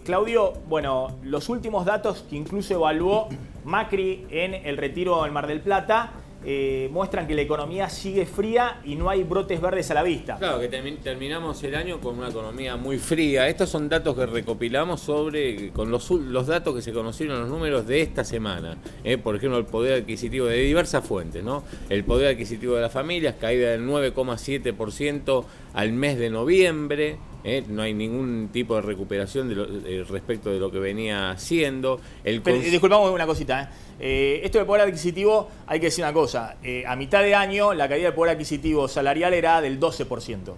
Claudio, bueno, los últimos datos que incluso evaluó Macri en el retiro en Mar del Plata muestran que la economía sigue fría y no hay brotes verdes a la vista. Claro, que terminamos el año con una economía muy fría. Estos son datos que recopilamos con los datos que se conocieron, los números de esta semana. Por ejemplo, el poder adquisitivo de diversas fuentes, ¿no? El poder adquisitivo de las familias, caída del 9,7% al mes de noviembre. No hay ningún tipo de recuperación respecto de lo que venía haciendo. Disculpamos una cosita. Esto del poder adquisitivo, hay que decir una cosa. A mitad de año, la caída del poder adquisitivo salarial era del 12%.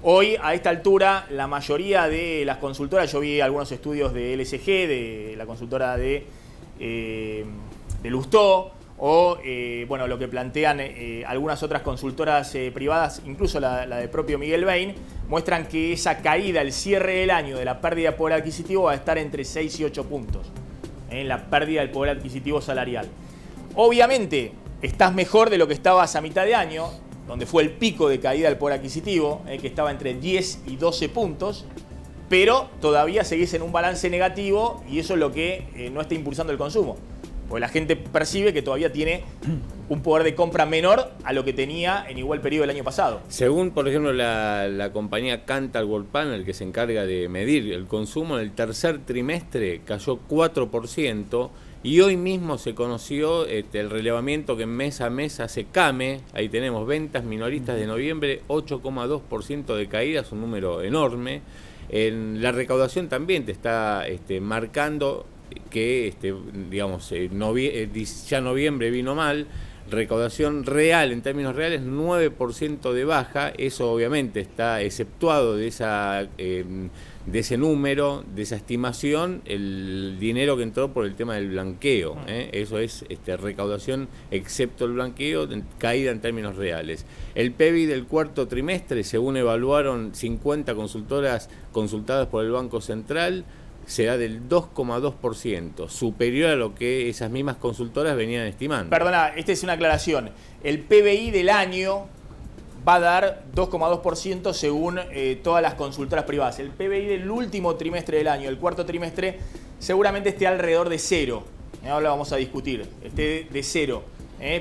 Hoy, a esta altura, la mayoría de las consultoras, yo vi algunos estudios de LSG, de la consultora de Lustó, o bueno, lo que plantean algunas otras consultoras privadas, incluso la del propio Miguel Bain, muestran que esa caída, el cierre del año de la pérdida de poder adquisitivo va a estar entre 6 y 8 puntos en la pérdida del poder adquisitivo salarial. Obviamente, estás mejor de lo que estabas a mitad de año, donde fue el pico de caída del poder adquisitivo, que estaba entre 10 y 12 puntos, pero todavía seguís en un balance negativo y eso es lo que no está impulsando el consumo. Porque la gente percibe que todavía tiene un poder de compra menor a lo que tenía en igual periodo del año pasado. Según, por ejemplo, la compañía Kantar Worldpanel, que se encarga de medir el consumo, en el tercer trimestre cayó 4%, y hoy mismo se conoció el relevamiento que mes a mes hace CAME. Ahí tenemos ventas minoristas de noviembre, 8,2% de caída, es un número enorme. En la recaudación también te está marcando que digamos ya noviembre vino mal. Recaudación real, en términos reales, 9% de baja. Eso obviamente está exceptuado de ese número, de esa estimación, el dinero que entró por el tema del blanqueo. Eso es recaudación excepto el blanqueo, caída en términos reales. El PBI del cuarto trimestre, según evaluaron 50 consultoras consultadas por el Banco Central, será del 2,2%, superior a lo que esas mismas consultoras venían estimando. Perdona, esta es una aclaración. El PBI del año va a dar 2,2% según todas las consultoras privadas. El PBI del último trimestre del año, el cuarto trimestre, seguramente esté alrededor de 0. Ahora lo vamos a discutir, esté de 0.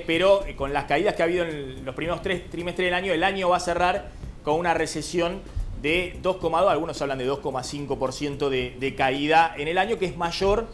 Pero con las caídas que ha habido en los primeros 3 trimestres del año va a cerrar con una recesión de 2,2%, algunos hablan de 2,5% de caída en el año, que es mayor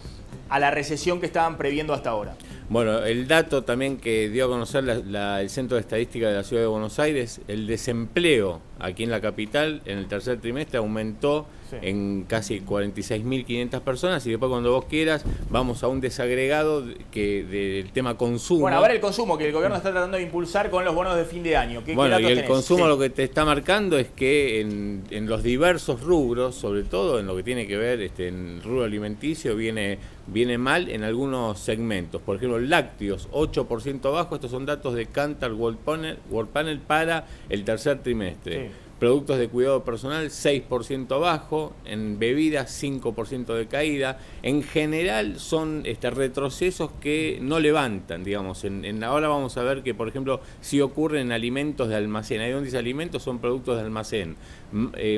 a la recesión que estaban previendo hasta ahora. Bueno, el dato también que dio a conocer el Centro de Estadística de la Ciudad de Buenos Aires, el desempleo aquí en la capital en el tercer trimestre aumentó en casi 46.500 personas, y después cuando vos quieras vamos a un desagregado del tema consumo. Bueno, ahora el consumo que el gobierno está tratando de impulsar con los bonos de fin de año. Bueno, y el consumo lo que te está marcando es que en los diversos rubros, sobre todo en lo que tiene que ver en el rubro alimenticio, viene mal en algunos segmentos. Por ejemplo, lácteos, 8% abajo. Estos son datos de Kantar Worldpanel para el tercer trimestre. Sí. Productos de cuidado personal, 6% abajo. En bebidas, 5% de caída. En general son retrocesos que no levantan, digamos. Ahora vamos a ver que, por ejemplo, si ocurre en alimentos de almacén. Ahí donde dice alimentos son productos de almacén.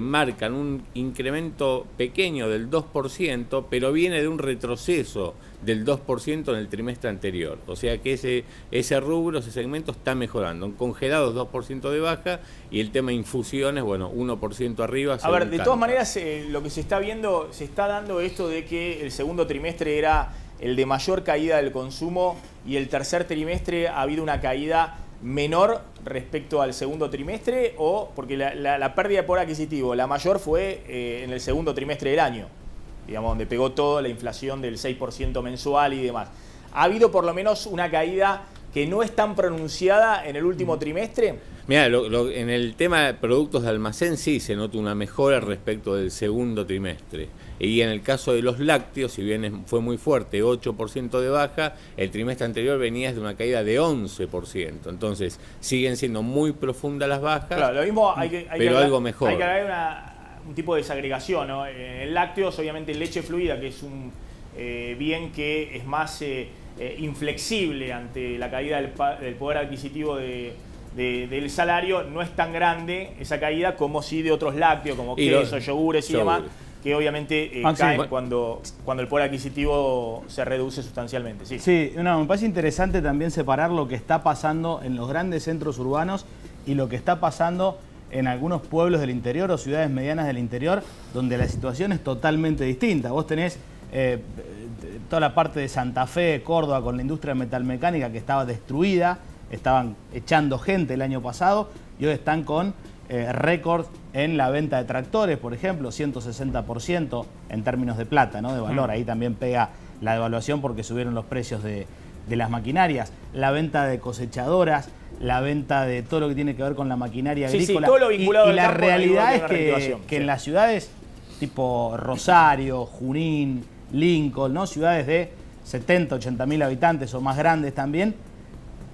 Marcan un incremento pequeño del 2%, pero viene de un retroceso del 2% en el trimestre anterior. O sea que ese rubro, ese segmento está mejorando. Congelados 2% de baja, y el tema infusiones, bueno, 1% arriba. A ver, de todas maneras, lo que se está viendo, se está dando esto de que el segundo trimestre era el de mayor caída del consumo y el tercer trimestre ha habido una caída menor respecto al segundo trimestre, o porque la pérdida de poder adquisitivo, la mayor fue en el segundo trimestre del año, digamos, donde pegó toda la inflación del 6% mensual y demás. ¿Ha habido por lo menos una caída que no es tan pronunciada en el último trimestre? Mirá, en el tema de productos de almacén sí se nota una mejora respecto del segundo trimestre. Y en el caso de los lácteos, si bien fue muy fuerte, 8% de baja, el trimestre anterior venía de una caída de 11%. Entonces, siguen siendo muy profundas las bajas, claro, lo mismo pero algo mejor. Hay que haber un tipo de desagregación, ¿no? En lácteos, obviamente, leche fluida, que es un bien que es más inflexible ante la caída del poder adquisitivo del salario, no es tan grande esa caída como sí de otros lácteos, como queso, yogures y demás, que obviamente caen cuando el poder adquisitivo se reduce sustancialmente. Sí, sí, no, me parece interesante también separar lo que está pasando en los grandes centros urbanos y lo que está pasando en algunos pueblos del interior o ciudades medianas del interior, donde la situación es totalmente distinta. Vos tenés toda la parte de Santa Fe, Córdoba, con la industria metalmecánica que estaba destruida, estaban echando gente el año pasado y hoy están con récord en la venta de tractores, por ejemplo, 160% en términos de plata, ¿no? De valor. Ahí también pega la devaluación porque subieron los precios de las maquinarias, la venta de cosechadoras, la venta de todo lo que tiene que ver con la maquinaria agrícola. Sí, todo lo vinculado y la realidad es que sí, en las ciudades tipo Rosario, Junín, Lincoln, ¿no? Ciudades de 70, 80 mil habitantes o más grandes también,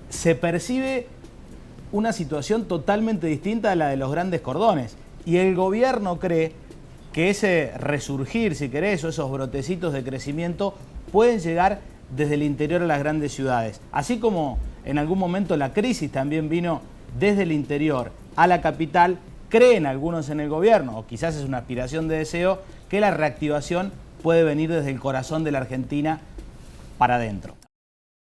se percibe una situación totalmente distinta a la de los grandes cordones. Y el gobierno cree que ese resurgir, si querés, o esos brotecitos de crecimiento pueden llegar desde el interior a las grandes ciudades. Así como en algún momento la crisis también vino desde el interior a la capital, creen algunos en el gobierno, o quizás es una aspiración de deseo, que la reactivación puede venir desde el corazón de la Argentina para adentro.